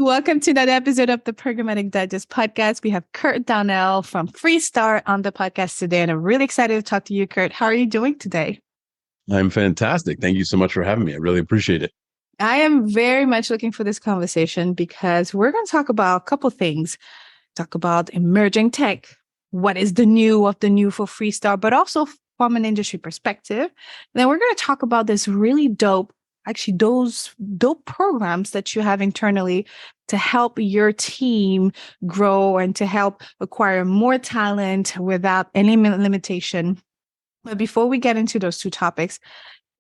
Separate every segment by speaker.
Speaker 1: Welcome to another episode of the Programmatic Digest podcast. We have Kurt Donnell from Freestar on the podcast today, and I'm really excited to talk to you, Kurt. How are you doing today?
Speaker 2: I'm fantastic. Thank you so much for having me. I really appreciate it.
Speaker 1: I am very much looking for this conversation because we're going to talk about a couple things. Talk about emerging tech. What is the new of the new for Freestar, but also from an industry perspective. And then we're going to talk about this really those dope programs that you have internally to help your team grow and to help acquire more talent without any limitation. But before we get into those two topics,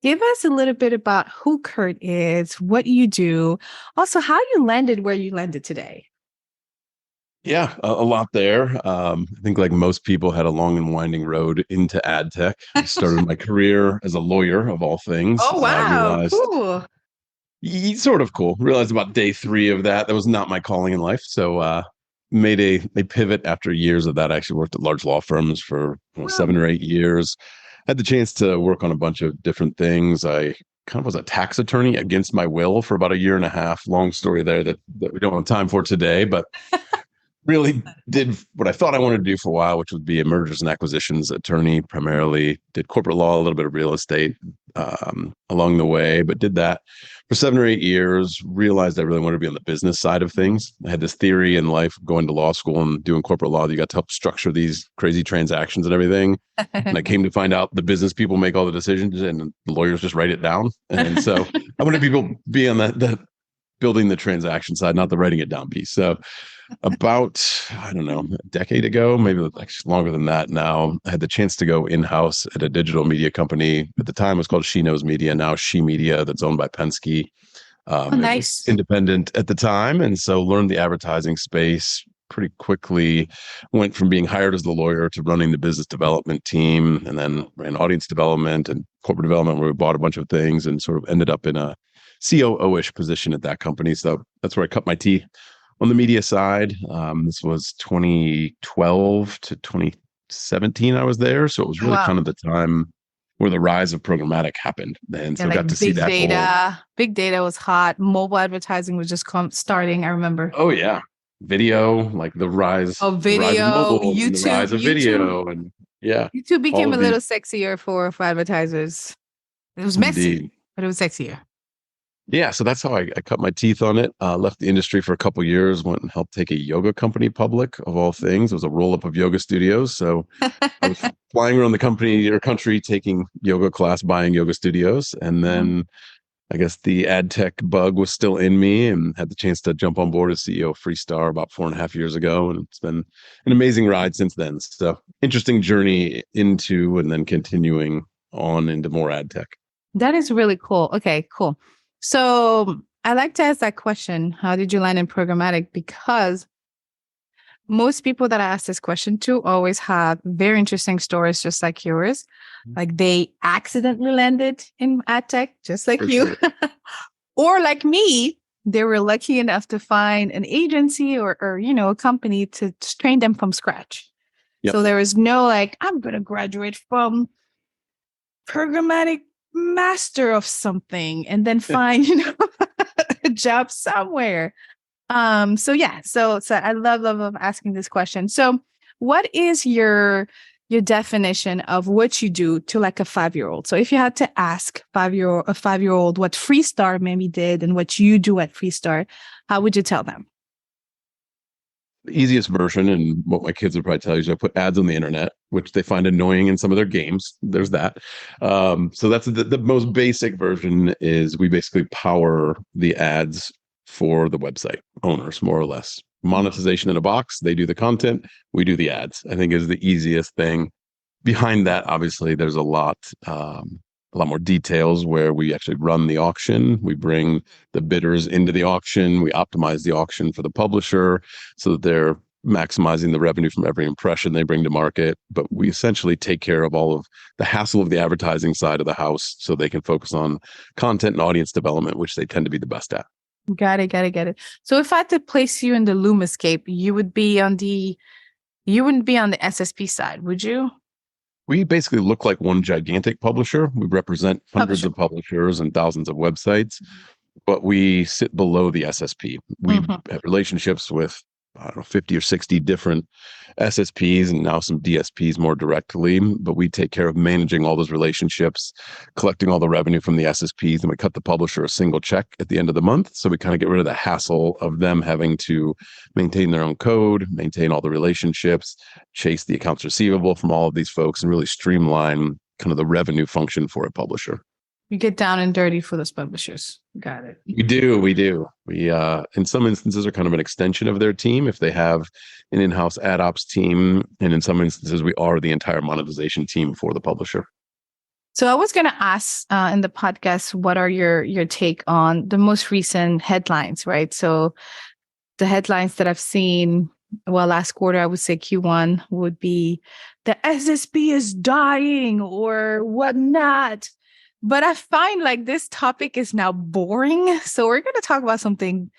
Speaker 1: give us a little bit about who Kurt is, what you do, also how you landed where you landed today.
Speaker 2: Yeah, a lot there. I think like most people had a long and winding road into ad tech. I started my career as a lawyer of all things.
Speaker 1: Oh, wow. Cool.
Speaker 2: Sort of cool. Realized about day 3 of that was not my calling in life. So made a pivot after years of that. I actually worked at large law firms for 7 or 8 years. Had the chance to work on a bunch of different things. I kind of was a tax attorney against my will for about a year and a half. Long story there that we don't have time for today, but really did what I thought I wanted to do for a while, which would be a mergers and acquisitions attorney, primarily did corporate law, a little bit of real estate along the way, but did that for 7 or 8 years, realized I really wanted to be on the business side of things. I had this theory in life, going to law school and doing corporate law, that you got to help structure these crazy transactions and everything. And I came to find out the business people make all the decisions and the lawyers just write it down. And so I wanted people to be on that building the transaction side, not the writing it down piece. So about, I don't know, a decade ago, maybe actually longer than that now, I had the chance to go in-house at a digital media company. At the time, it was called She Knows Media, now She Media, that's owned by Penske.
Speaker 1: Nice.
Speaker 2: It was independent at the time. And so learned the advertising space pretty quickly, went from being hired as the lawyer to running the business development team, and then ran audience development and corporate development, where we bought a bunch of things and sort of ended up in a COO-ish position at that company. So that's where I cut my teeth on the media side. This was 2012 to 2017 I was there. So it was really kind of the time where the rise of programmatic happened. And so I got to see that.
Speaker 1: Big data was hot. Mobile advertising was just starting, I remember.
Speaker 2: Oh, yeah. Video, like the rise
Speaker 1: of video,
Speaker 2: the rise of mobile,
Speaker 1: YouTube,
Speaker 2: and the rise of video. And yeah.
Speaker 1: YouTube became a little sexier for advertisers. It was messy, but it was sexier.
Speaker 2: Yeah, so that's how I cut my teeth on it. Left the industry for a couple of years, went and helped take a yoga company public, of all things. It was a roll-up of yoga studios. So I was flying around the country, taking yoga class, buying yoga studios. And then I guess the ad tech bug was still in me, and had the chance to jump on board as CEO of Freestar about 4.5 years ago. And it's been an amazing ride since then. So interesting journey into and then continuing on into more ad tech.
Speaker 1: That is really cool. Okay, cool. So I like to ask that question, how did you land in programmatic? Because most people that I ask this question to always have very interesting stories, just like yours. Like they accidentally landed in ad tech, just like you. Sure. Or like me, they were lucky enough to find an agency or a company to train them from scratch. Yep. So there was no like, I'm going to graduate from programmatic master of something and then find a job somewhere. So I love asking this question. So what is your definition of what you do to like a 5-year-old? So if you had to ask a 5-year-old what Freestar maybe did and what you do at Freestar, how would you tell them?
Speaker 2: The easiest version, and what my kids would probably tell you, is I put ads on the internet, which they find annoying in some of their games. There's that. So that's the most basic version. Is we basically power the ads for the website owners, more or less. Monetization in a box. They do the content. We do the ads. I think is the easiest thing. Behind that, obviously, there's a lot more details where we actually run the auction. We bring the bidders into the auction. We optimize the auction for the publisher so that they're maximizing the revenue from every impression they bring to market. But we essentially take care of all of the hassle of the advertising side of the house so they can focus on content and audience development, which they tend to be the best at.
Speaker 1: Got it. So if I had to place you in the Lumascape, you wouldn't be on the SSP side, would you?
Speaker 2: We basically look like one gigantic publisher. We represent hundreds of publishers and thousands of websites. but we sit below the SSP. We
Speaker 1: Mhm.
Speaker 2: have relationships with, I don't know, 50 or 60 different SSPs and now some DSPs more directly, but we take care of managing all those relationships, collecting all the revenue from the SSPs, and we cut the publisher a single check at the end of the month. So we kind of get rid of the hassle of them having to maintain their own code, maintain all the relationships, chase the accounts receivable from all of these folks, and really streamline kind of the revenue function for a publisher.
Speaker 1: You get down and dirty for those publishers. Got it.
Speaker 2: We do. We do. We, in some instances, are kind of an extension of their team if they have an in-house ad ops team. And in some instances, we are the entire monetization team for the publisher.
Speaker 1: So I was going to ask in the podcast, what are your take on the most recent headlines, right? So the headlines that I've seen, well, last quarter, I would say Q1 would be the SSP is dying or whatnot. But I find like this topic is now boring. So we're going to talk about something,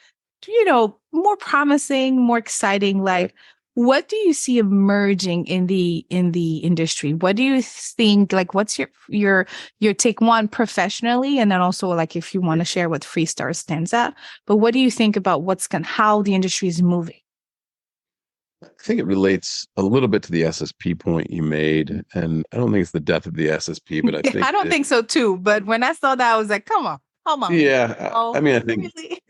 Speaker 1: more promising, more exciting. Like, what do you see emerging in the industry? What do you think? Like, what's your take one professionally, and then also like if you want to share what Freestar stands at. But what do you think about how the industry is moving?
Speaker 2: I think it relates a little bit to the SSP point you made. And I don't think it's the death of the SSP, but I think
Speaker 1: I don't think so too. But when I saw that, I was like, come on.
Speaker 2: Yeah.
Speaker 1: Oh,
Speaker 2: I mean, I think
Speaker 1: really?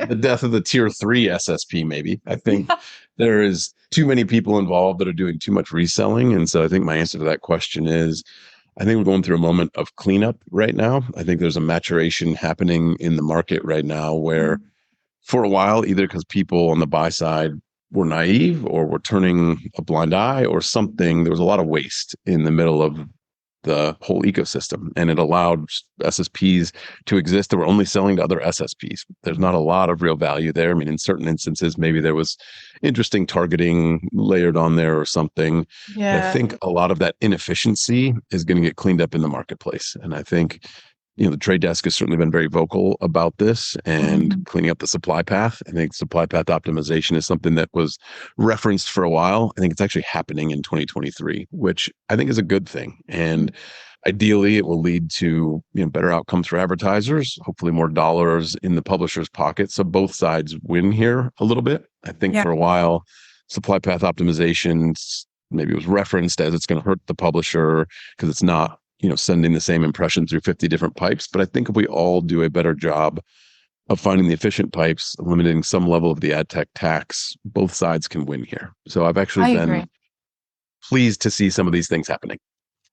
Speaker 2: the death of the tier 3 SSP, maybe. I think there is too many people involved that are doing too much reselling. And so I think my answer to that question is I think we're going through a moment of cleanup right now. I think there's a maturation happening in the market right now where for a while, either because people on the buy side were naive or were turning a blind eye or something, there was a lot of waste in the middle of the whole ecosystem, and it allowed SSPs to exist that were only selling to other SSPs. There's not a lot of real value there. I mean, in certain instances, maybe there was interesting targeting layered on there or something. But I think a lot of that inefficiency is going to get cleaned up in the marketplace. And I think the trade desk has certainly been very vocal about this and cleaning up the supply path. I think supply path optimization is something that was referenced for a while. I think it's actually happening in 2023, which I think is a good thing. And ideally, it will lead to better outcomes for advertisers, hopefully more dollars in the publisher's pocket. So both sides win here a little bit. I think for a while, supply path optimization maybe was referenced as it's going to hurt the publisher because it's not sending the same impression through 50 different pipes. But I think if we all do a better job of finding the efficient pipes, eliminating some level of the ad tech tax, both sides can win here. So I've actually been pleased to see some of these things happening.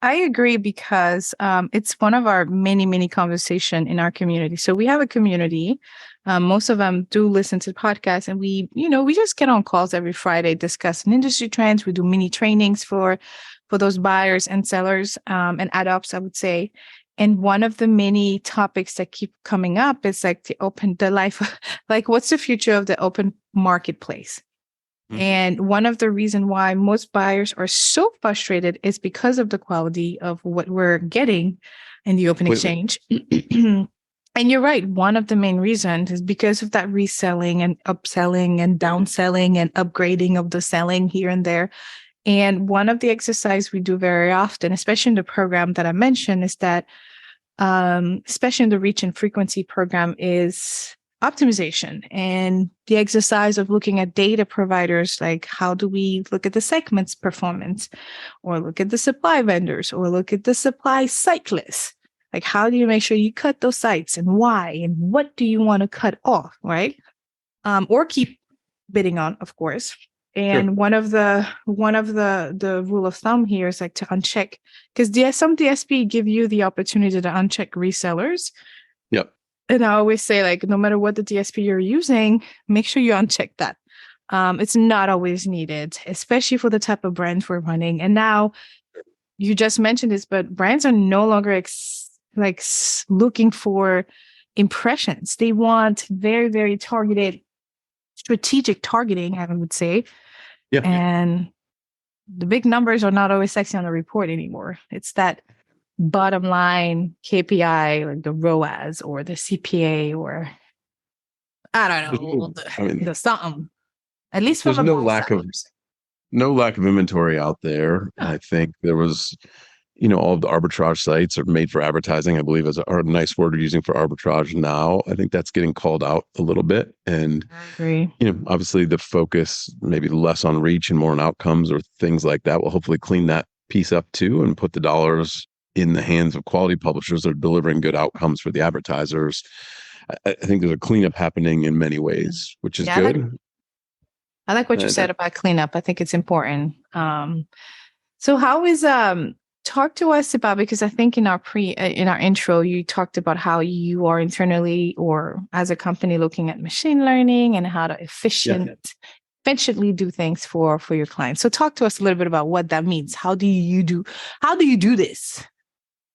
Speaker 1: I agree because it's one of our many conversation in our community. So we have a community. Most of them do listen to podcasts, and we just get on calls every Friday discussing industry trends. We do mini trainings for those buyers and sellers and ad ops, I would say. And one of the many topics that keep coming up is like what's the future of the open marketplace? And one of the reasons why most buyers are so frustrated is because of the quality of what we're getting in the open exchange. And you're right. One of the main reasons is because of that reselling and upselling and downselling and upgrading of the selling here and there. And one of the exercises we do very often, especially in the program that I mentioned, is that, especially in the reach and frequency program, is optimization and the exercise of looking at data providers, like how do we look at the segment's performance, or look at the supply vendors, or look at the supply site list. Like, how do you make sure you cut those sites, and why, and what do you want to cut off, right? Or keep bidding on, of course. And one of the rule of thumb here is like to uncheck, because some DSP give you the opportunity to uncheck resellers.
Speaker 2: Yep.
Speaker 1: And I always say, like, no matter what the DSP you're using, make sure you uncheck that. It's not always needed, especially for the type of brands we're running. And now you just mentioned this, but brands are no longer looking for impressions. They want very, very targeted, strategic targeting, I would say. Yeah. And the big numbers are not always sexy on the report anymore. It's that bottom line KPI, like the ROAS or the CPA, or I don't know, the something. At least from
Speaker 2: there's no lack of inventory out there. I think there was all of the arbitrage sites are made for advertising, I believe, are a nice word we're using for arbitrage now. I think that's getting called out a little bit. And,
Speaker 1: I agree.
Speaker 2: obviously the focus maybe less on reach and more on outcomes or things like that will hopefully clean that piece up too and put the dollars in the hands of quality publishers that are delivering good outcomes for the advertisers. I think there's a cleanup happening in many ways, which is
Speaker 1: Yeah,
Speaker 2: good.
Speaker 1: I like what you said about cleanup. I think it's important. So how is talk to us about, because I think in our intro you talked about how you are internally or as a company looking at machine learning and how to efficiently do things for your clients. So talk to us a little bit about what that means. How do you do this?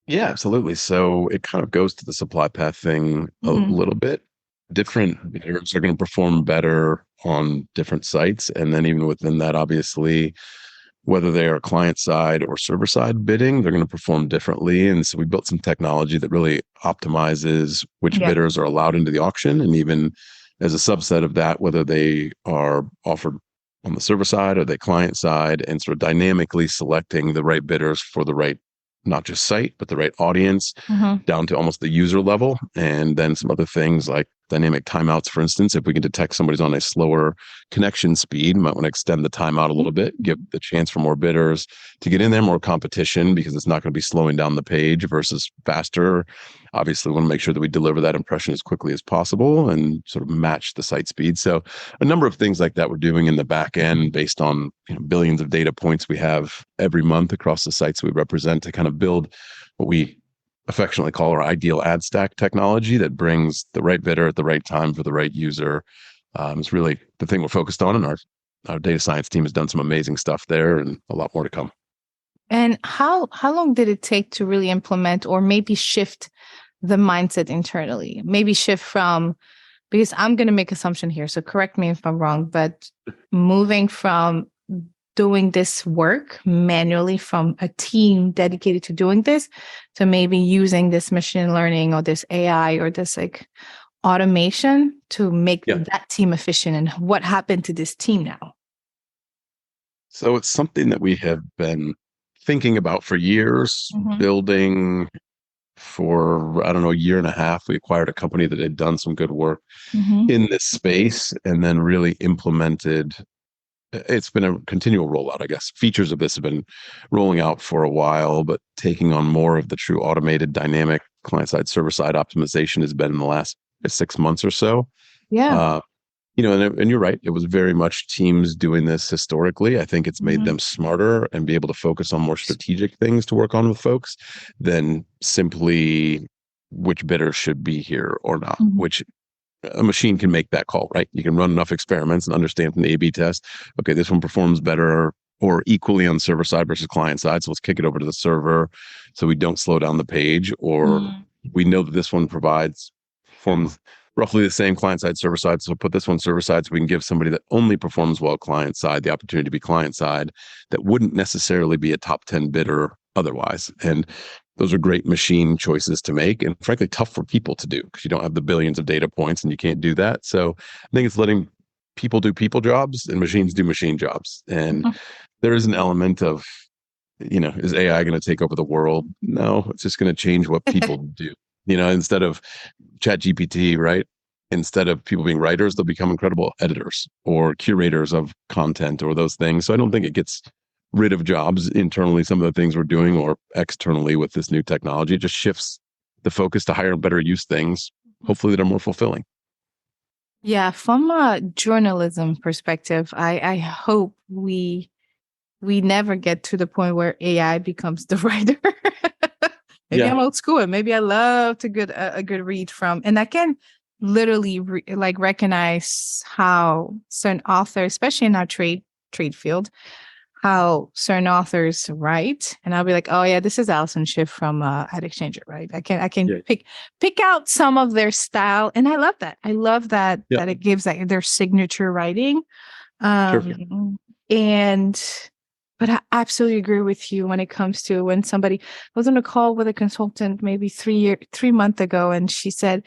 Speaker 2: Yeah, absolutely. So it kind of goes to the supply path thing a little bit. Different bidders are going to perform better on different sites. And then even within that, obviously, whether they are client side or server side bidding, they're going to perform differently. And so we built some technology that really optimizes which bidders are allowed into the auction. And even as a subset of that, whether they are offered on the server side or the client side, and sort of dynamically selecting the right bidders for the right, not just site, but the right audience down to almost the user level. And then some other things like dynamic timeouts, for instance. If we can detect somebody's on a slower connection speed, might want to extend the timeout a little bit, give the chance for more bidders to get in there, more competition, because it's not going to be slowing down the page versus faster. Obviously, we want to make sure that we deliver that impression as quickly as possible and sort of match the site speed. So a number of things like that we're doing in the back end based on billions of data points we have every month across the sites we represent to kind of build what we affectionately call our ideal ad stack technology that brings the right bidder at the right time for the right user. It's really the thing we're focused on, and our data science team has done some amazing stuff there, and a lot more to come.
Speaker 1: And how long did it take to really implement or maybe shift the mindset internally? Maybe shift from, because I'm going to make assumption here, so correct me if I'm wrong, but moving from doing this work manually from a team dedicated to doing this to maybe using this machine learning or this AI or this like automation to make that team efficient. And what happened to this team now?
Speaker 2: So it's something that we have been thinking about for years, building for, I don't know, a year and a half. We acquired a company that had done some good work in this space and then really implemented. It's been a continual rollout, I guess. Features of this have been rolling out for a while, but taking on more of the true automated dynamic client-side, server-side optimization has been in the last 6 months or so.
Speaker 1: Yeah.
Speaker 2: And you're right. It was very much teams doing this historically. I think it's made them smarter and be able to focus on more strategic things to work on with folks than simply which bidder should be here or not, which a machine can make that call, right? You can run enough experiments and understand from the A/B test, okay, this one performs better or equally on server side versus client side. So let's kick it over to the server so we don't slow down the page, or we know that this one performs roughly the same client side, server side. So put this one server side so we can give somebody that only performs well client side the opportunity to be client side that wouldn't necessarily be a top 10 bidder otherwise. And those are great machine choices to make, and frankly, tough for people to do because you don't have the billions of data points and you can't do that. So I think it's letting people do people jobs and machines do machine jobs. And there is an element of, is AI going to take over the world? No, it's just going to change what people do. Instead of ChatGPT, right? Instead of people being writers, they'll become incredible editors or curators of content or those things. So I don't think it gets rid of jobs internally, some of the things we're doing, or externally with this new technology. It just shifts the focus to higher and better use things, hopefully that are more fulfilling.
Speaker 1: Yeah, from a journalism perspective, I hope we never get to the point where AI becomes the writer. Maybe I'm old school, and maybe I love to get a good read from, and I can literally recognize how certain authors, especially in our trade field, how certain authors write, and I'll be like, oh yeah, this is Alison Schiff from Ad Exchanger, right? I can pick out some of their style, and I love that. I love that that it gives their signature writing. But I absolutely agree with you when it comes to when somebody, I was on a call with a consultant maybe 3 months ago, and she said,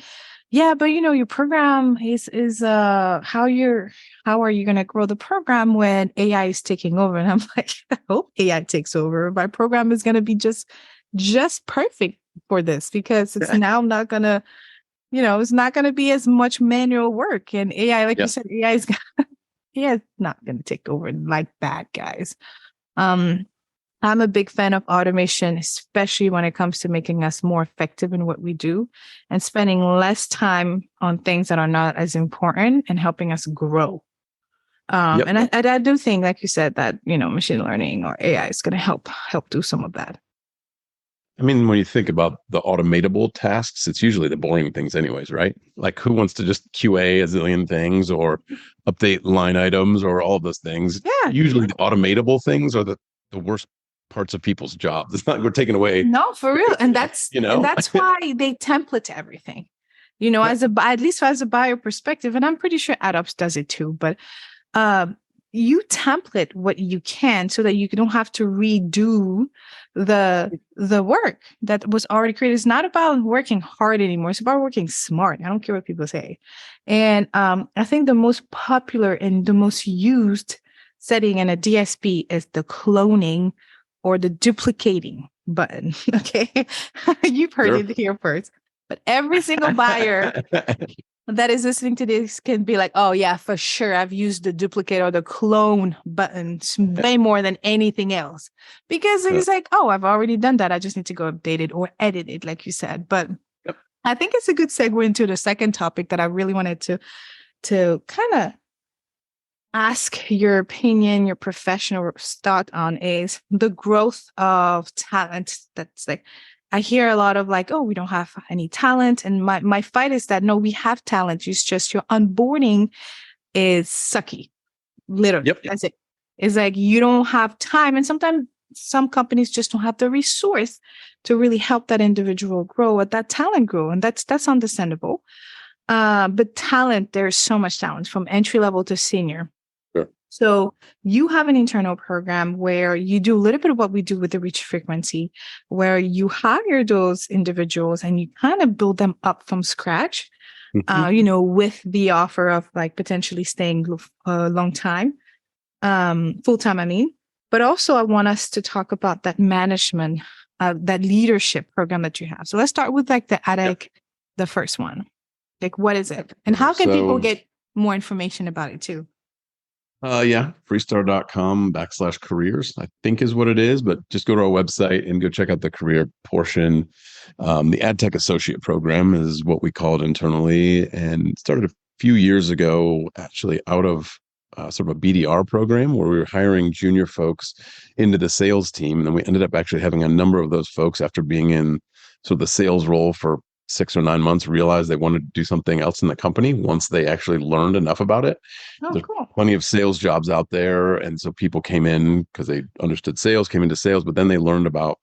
Speaker 1: Yeah, but your program is how are you going to grow the program when AI is taking over? And I'm like, I hope AI takes over. My program is going to be just perfect for this, because it's now not going to, it's not going to be as much manual work, and AI, like you said, AI is not going to take over like that, guys. Um, I'm a big fan of automation, especially when it comes to making us more effective in what we do and spending less time on things that are not as important and helping us grow. And I do think, like you said, that, machine learning or AI is going to help do some of that.
Speaker 2: I mean, when you think about the automatable tasks, it's usually the boring things anyways, right? Like, who wants to just QA a zillion things or update line items or all of those things?
Speaker 1: Yeah.
Speaker 2: Usually the automatable things are the worst parts of people's jobs. It's not, we're taking away.
Speaker 1: No, for real. And that's, and that's why they template everything, at least as a buyer perspective. And I'm pretty sure AdOps does it too, but you template what you can so that you don't have to redo the work that was already created. It's not about working hard anymore. It's about working smart. I don't care what people say. And I think the most popular and the most used setting in a DSP is the cloning or the duplicating button. Okay. You've heard it here first. But every single buyer that is listening to this can be like, oh yeah, for sure, I've used the duplicate or the clone buttons way more than anything else, because it's like, oh, I've already done that. I just need to go update it or edit it, like you said. But I think it's a good segue into the second topic that I really wanted to kind of ask your opinion, your professional thought on, is the growth of talent. That's like, I hear a lot of like, oh, we don't have any talent. And my fight is that, no, we have talent. It's just your onboarding is sucky. Literally. That's it. It's like you don't have time. And sometimes some companies just don't have the resource to really help that individual grow or that talent grow. And that's understandable. But talent, there's so much talent from entry level to senior. So you have an internal program where you do a little bit of what we do with the reach frequency, where you hire those individuals and you kind of build them up from scratch, with the offer of like potentially staying a long time, full time, I mean. But also I want us to talk about that management, that leadership program that you have. So let's start with like the ADEC, the first one. Like, what is it? And how can people get more information about it too?
Speaker 2: Freestar.com/careers, I think is what it is, but just go to our website and go check out the career portion. The AdTech Associate Program is what we call it internally, and started a few years ago, actually out of sort of a BDR program where we were hiring junior folks into the sales team. And then we ended up actually having a number of those folks, after being in sort of the sales role for 6 or 9 months, realized they wanted to do something else in the company once they actually learned enough about it. There's plenty of sales jobs out there. And so people came in because they understood sales, came into sales, but then they learned about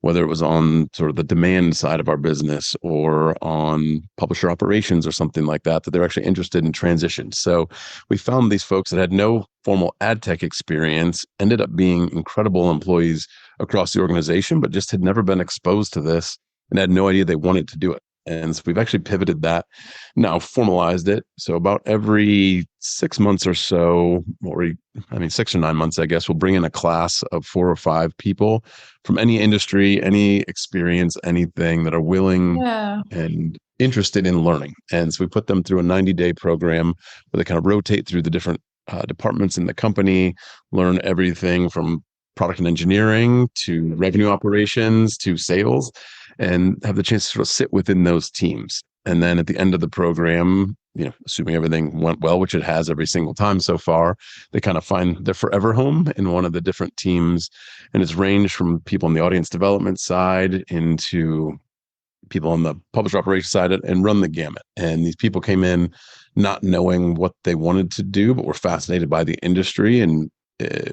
Speaker 2: whether it was on sort of the demand side of our business or on publisher operations or something like that, that they're actually interested in transition. So we found these folks that had no formal ad tech experience, ended up being incredible employees across the organization, but just had never been exposed to this and had no idea they wanted to do it. And so we've actually pivoted that, now formalized it. So about every 6 months or so, 6 or 9 months, I guess, we'll bring in a class of 4 or 5 people from any industry, any experience, anything, that are willing and interested in learning. And so we put them through a 90-day program where they kind of rotate through the different departments in the company, learn everything from product and engineering to revenue operations to sales, and have the chance to sort of sit within those teams. And then at the end of the program, assuming everything went well, which it has every single time so far, they kind of find their forever home in one of the different teams. And it's ranged from people on the audience development side into people on the publisher operations side, and run the gamut. And these people came in not knowing what they wanted to do, but were fascinated by the industry, and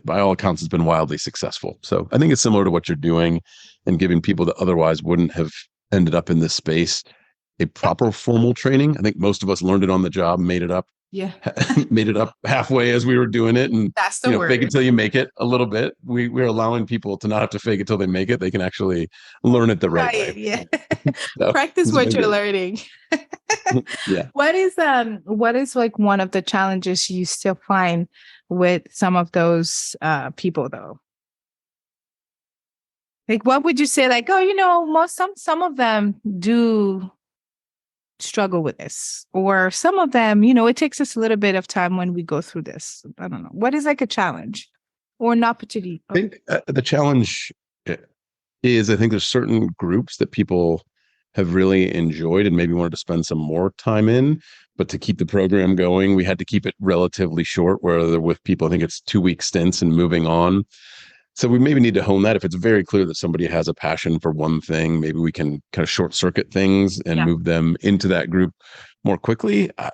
Speaker 2: by all accounts, it's been wildly successful. So I think it's similar to what you're doing, and giving people that otherwise wouldn't have ended up in this space a proper formal training. I think most of us learned it on the job, made it up
Speaker 1: Yeah.
Speaker 2: made it up halfway as we were doing it, and
Speaker 1: That's the
Speaker 2: fake it
Speaker 1: word.
Speaker 2: till you make it a little bit. We're allowing people to not have to fake it till they make it. They can actually learn it the right way.
Speaker 1: Right. Yeah.
Speaker 2: So
Speaker 1: Practice
Speaker 2: it's
Speaker 1: what
Speaker 2: been
Speaker 1: you're
Speaker 2: good.
Speaker 1: learning.
Speaker 2: Yeah.
Speaker 1: What is like one of the challenges you still find with some of those people though? Like what would you say, like, oh, some of them do struggle with this, or some of them, it takes us a little bit of time when we go through this. I don't know, what is like a challenge or an opportunity.
Speaker 2: I think the challenge is, I think there's certain groups that people have really enjoyed and maybe wanted to spend some more time in, but to keep the program going, we had to keep it relatively short, where they're with people, I think it's 2-week stints and moving on. So we maybe need to hone that. If it's very clear that somebody has a passion for one thing, maybe we can kind of short circuit things and
Speaker 1: Yeah.
Speaker 2: move them into that group more quickly. I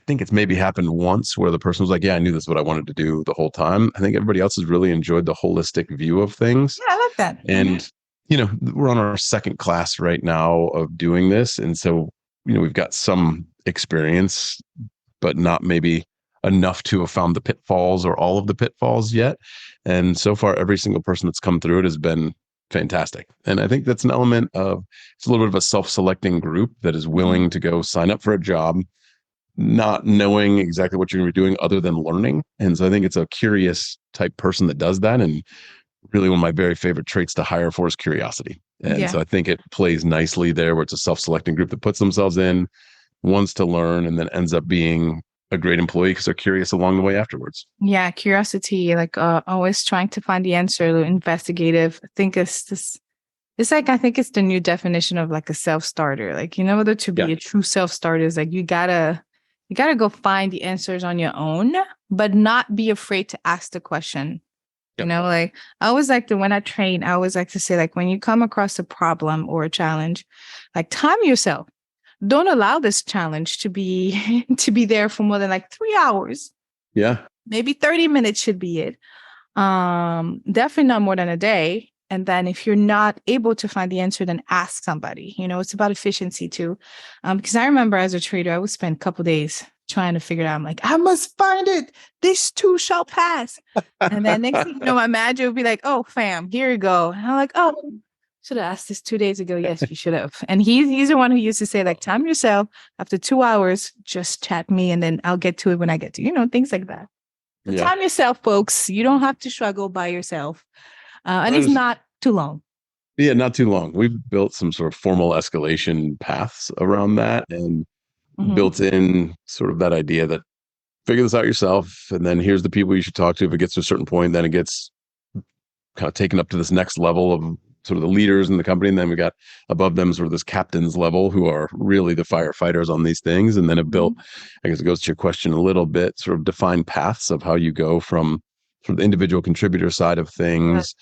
Speaker 2: think it's maybe happened once where the person was like, yeah, I knew this is what I wanted to do the whole time. I think everybody else has really enjoyed the holistic view of things.
Speaker 1: Yeah, I like that.
Speaker 2: And, we're on our second class right now of doing this. And so, we've got some experience, but not maybe enough to have found the pitfalls or all of the pitfalls yet. And so far, every single person that's come through it has been fantastic. And I think that's an element of, it's a little bit of a self-selecting group that is willing to go sign up for a job, not knowing exactly what you're going to be doing other than learning. And so I think it's a curious type person that does that. And really one of my very favorite traits to hire for is curiosity. And so I think it plays nicely there, where it's a self-selecting group that puts themselves in, wants to learn, and then ends up being a great employee because they're curious along the way afterwards.
Speaker 1: Yeah, curiosity, like always trying to find the answer, investigative. I think it's like, I think it's the new definition of like a self-starter. Like, in order to be a true self-starter is like, you gotta go find the answers on your own, but not be afraid to ask the question. Like I always like when I train, I always like to say, like, when you come across a problem or a challenge, like, time yourself. Don't allow this challenge to be there for more than like 3 hours.
Speaker 2: Yeah.
Speaker 1: Maybe 30 minutes should be it. Definitely not more than a day. And then if you're not able to find the answer, then ask somebody. It's about efficiency too. Because I remember as a trader, I would spend a couple days trying to figure it out. I'm like, I must find it. This too shall pass. And then next thing you know, my manager would be like, oh, fam, here you go. And I'm like, oh, should have asked this 2 days ago. Yes, you should have. And he's the one who used to say, like, time yourself. After 2 hours, just chat me, and then I'll get to it when I get to, things like that. But time yourself, folks. You don't have to struggle by yourself. And it's not too long.
Speaker 2: Yeah, not too long. We've built some sort of formal escalation paths around that, and built in sort of that idea that figure this out yourself. And then here's the people you should talk to. If it gets to a certain point, then it gets kind of taken up to this next level of sort of the leaders in the company. And then we got above them sort of this captain's level, who are really the firefighters on these things. And then have built, I guess it goes to your question a little bit, sort of defined paths of how you go from sort of the individual contributor side of things,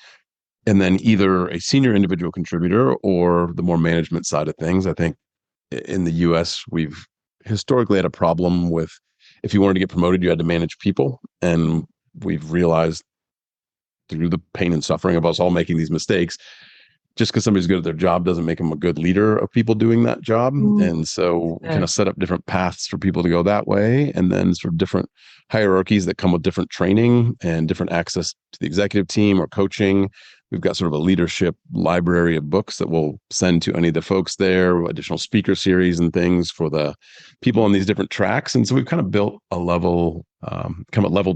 Speaker 2: and then either a senior individual contributor or the more management side of things. I think in the US, we've historically had a problem with, if you wanted to get promoted, you had to manage people. And we've realized through the pain and suffering of us all making these mistakes, just because somebody's good at their job doesn't make them a good leader of people doing that job. And so we kind of set up different paths for people to go that way, and then sort of different hierarchies that come with different training and different access to the executive team or coaching. We've got sort of a leadership library of books that we'll send to any of the folks there, additional speaker series and things for the people on these different tracks. And so we've kind of built a leveled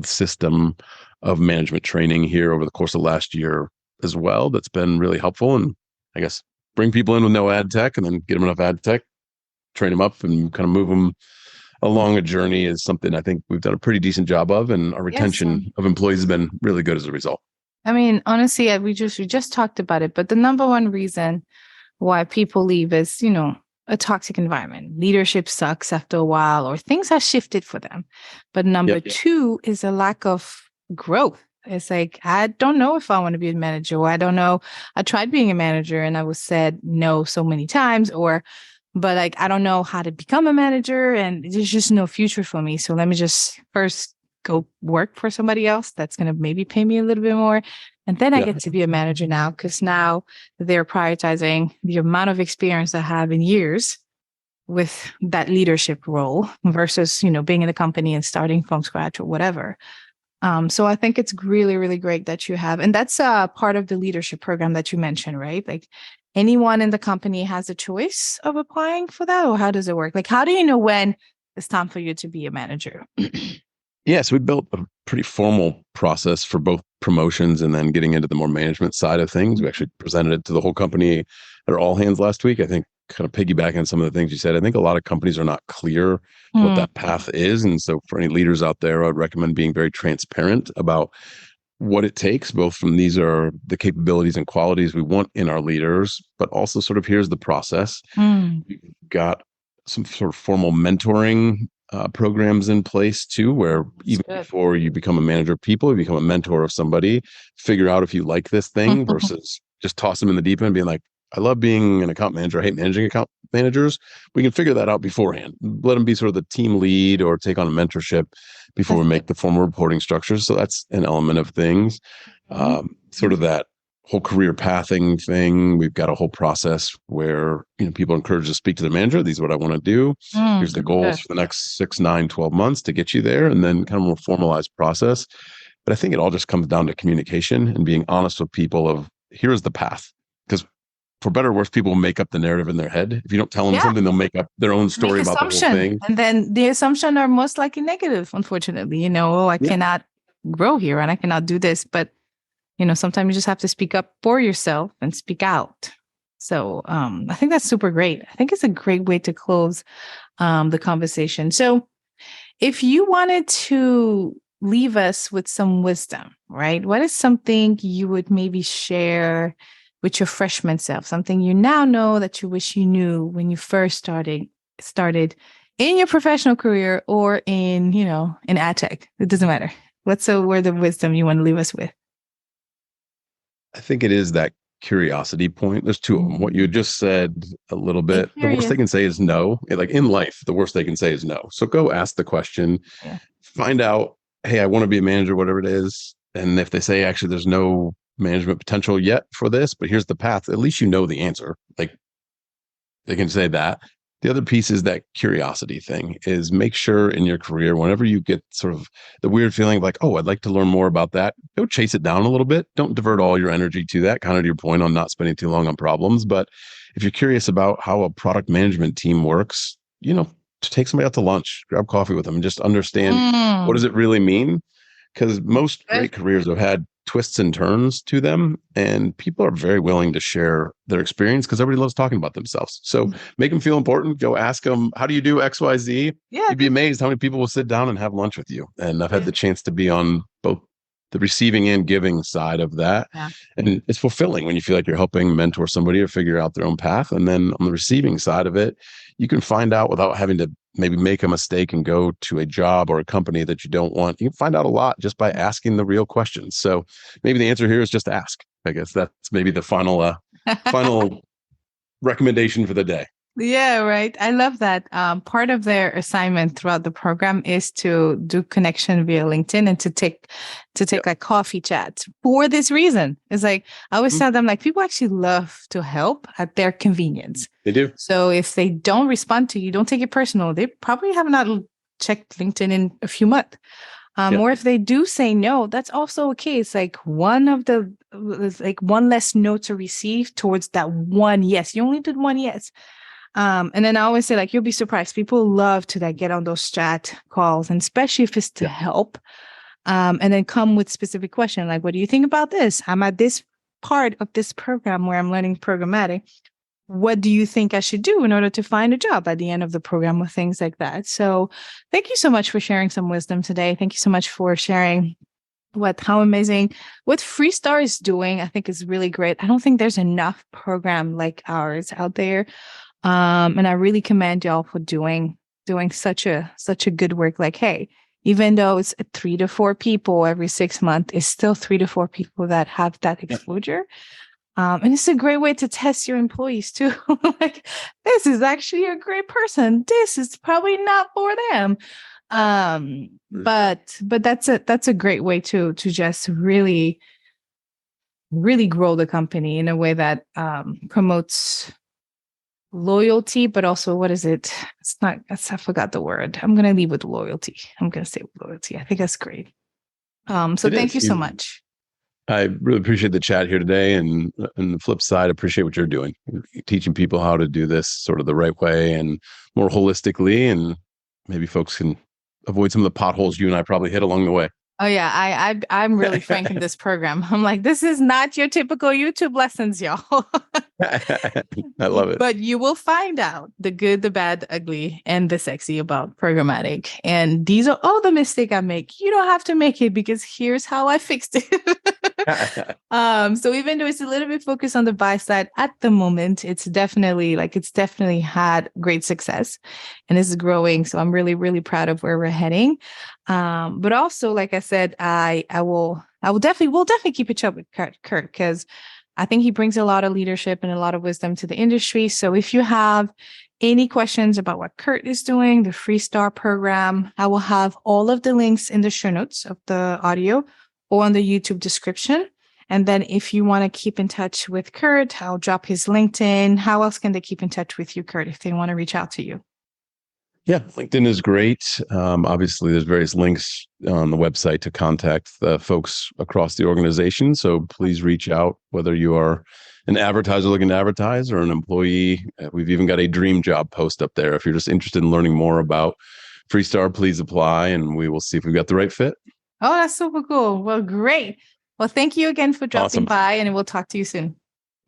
Speaker 2: system of management training here over the course of last year as well. That's been really helpful. And I guess bring people in with no ad tech, and then get them enough ad tech, train them up, and kind of move them along a journey is something I think we've done a pretty decent job of. And our retention of employees has been really good as a result.
Speaker 1: I mean, honestly, we just talked about it, but the number one reason why people leave is, a toxic environment. Leadership sucks after a while, or things have shifted for them. But number two is a lack of growth. It's like, I don't know if I want to be a manager, or I don't know. I tried being a manager and I was said no so many times, but like, I don't know how to become a manager, and there's just no future for me. So let me just first go work for somebody else that's going to maybe pay me a little bit more. And then I get to be a manager now, because now they're prioritizing the amount of experience I have in years with that leadership role versus, being in a company and starting from scratch or whatever. So I think it's really, really great that you have, and that's part of the leadership program that you mentioned, right? Like anyone in the company has a choice of applying for that, or how does it work? Like, how do you know when it's time for you to be a manager?
Speaker 2: Yes, we built a pretty formal process for both promotions and then getting into the more management side of things. We actually presented it to the whole company at our all hands last week. I think kind of piggybacking on some of the things you said, I think a lot of companies are not clear what that path is. And so for any leaders out there, I would recommend being very transparent about what it takes, both from these are the capabilities and qualities we want in our leaders, but also sort of here's the process. We've got some sort of formal mentoring programs in place too, where even before you become a manager of people, you become a mentor of somebody, figure out if you like this thing versus just toss them in the deep end being like, I love being an account manager. I hate managing account managers. We can figure that out beforehand. Let them be sort of the team lead or take on a mentorship before we make the formal reporting structures. So that's an element of things. Sort of that whole career pathing thing. We've got a whole process where people are encouraged to speak to the manager. These are what I want to do. Here's the goals for the next 6, 9, 12 months to get you there, and then kind of more formalized process. But I think it all just comes down to communication and being honest with people of here's the path. Because for better or worse, people make up the narrative in their head. If you don't tell them something, they'll make up their own story about the whole thing.
Speaker 1: And then the assumption are most likely negative, unfortunately. I cannot grow here and I cannot do this. But, sometimes you just have to speak up for yourself and speak out. So I think that's super great. I think it's a great way to close the conversation. So if you wanted to leave us with some wisdom, right? What is something you would maybe share with your freshman self, something you now know that you wish you knew when you first started in your professional career or in ad tech? It doesn't matter. What's a word of wisdom you want to leave us with?
Speaker 2: I think it is that curiosity point. There's two of them. What you just said a little bit, the worst they can say is no. Like in life, the worst they can say is no. So go ask the question, find out, hey, I want to be a manager, whatever it is. And if they say, actually, there's no management potential yet for this, but here's the path, at least you know the answer. Like they can say that. The other piece is that curiosity thing is make sure in your career, whenever you get sort of the weird feeling of like, oh, I'd like to learn more about that, go chase it down a little bit. Don't divert all your energy to that, kind of to your point on not spending too long on problems. But if you're curious about how a product management team works, to take somebody out to lunch, grab coffee with them and just understand what does it really mean? Because most great careers have had twists and turns to them, and people are very willing to share their experience because everybody loves talking about themselves. So make them feel important. Go ask them, how do you do XYZ? You'd be amazed how many people will sit down and have lunch with you. And I've had the chance to be on both the receiving and giving side of that. And it's fulfilling when you feel like you're helping mentor somebody or figure out their own path. And then on the receiving side of it, you can find out without having to maybe make a mistake and go to a job or a company that you don't want. You can find out a lot just by asking the real questions. So maybe the answer here is just ask. I guess that's maybe the final recommendation for the day.
Speaker 1: Yeah, right. I love that. Part of their assignment throughout the program is to do connection via LinkedIn and to take like coffee chats for this reason. It's like I always tell them, like, people actually love to help at their convenience.
Speaker 2: They do.
Speaker 1: So if they don't respond to you, don't take it personal. They probably have not checked LinkedIn in a few months. Or if they do say no, that's also okay. It's like one less no to receive towards that one yes. You only did one yes. And then I always say, like, you'll be surprised. People love to like get on those chat calls, and especially if it's to help. And then come with specific questions like, what do you think about this? I'm at this part of this program where I'm learning programmatic. What do you think I should do in order to find a job at the end of the program, or things like that? So thank you so much for sharing some wisdom today. Thank you so much for sharing how amazing what Freestar is doing. I think is really great. I don't think there's enough program like ours out there. And I really commend y'all for doing such a good work. Like, hey, even though it's 3 to 4 people every 6 months, it's still 3 to 4 people that have that exposure. And it's a great way to test your employees too. Like, this is actually a great person. This is probably not for them. But that's a great way to just really, really grow the company in a way that promotes loyalty, but also what is it? It's not, I forgot the word. I'm going to leave with loyalty. I'm going to say loyalty. I think that's great. So
Speaker 2: It
Speaker 1: thank
Speaker 2: is.
Speaker 1: you so much.
Speaker 2: I really appreciate the chat here today. And on the flip side, I appreciate what you're doing, teaching people how to do this sort of the right way and more holistically. And maybe folks can avoid some of the potholes you and I probably hit along the way.
Speaker 1: Oh yeah, I'm really frank in this program. I'm like, this is not your typical YouTube lessons, y'all.
Speaker 2: I love it.
Speaker 1: But you will find out the good, the bad, the ugly, and the sexy about programmatic. And these are all the mistakes I make. You don't have to make it because here's how I fixed it. So even though it's a little bit focused on the buy side at the moment, it's definitely had great success and it's growing. So I'm really, really proud of where we're heading. But also, like I said, we'll definitely keep in touch with Kurt, because I think he brings a lot of leadership and a lot of wisdom to the industry. So if you have any questions about what Kurt is doing, the Freestar program, I will have all of the links in the show notes of the audio or on the YouTube description. And then if you want to keep in touch with Kurt, I'll drop his LinkedIn. How else can they keep in touch with you, Kurt, if they want to reach out to you?
Speaker 2: Yeah, LinkedIn is great. Obviously, there's various links on the website to contact the folks across the organization. So please reach out, whether you are an advertiser looking to advertise or an employee. We've even got a dream job post up there. If you're just interested in learning more about Freestar, please apply and we will see if we've got the right fit.
Speaker 1: Oh, that's super cool. Well, great. Well, thank you again for dropping
Speaker 2: Awesome.
Speaker 1: by, and we'll talk to you soon.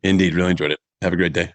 Speaker 2: Indeed, really enjoyed it. Have a great day.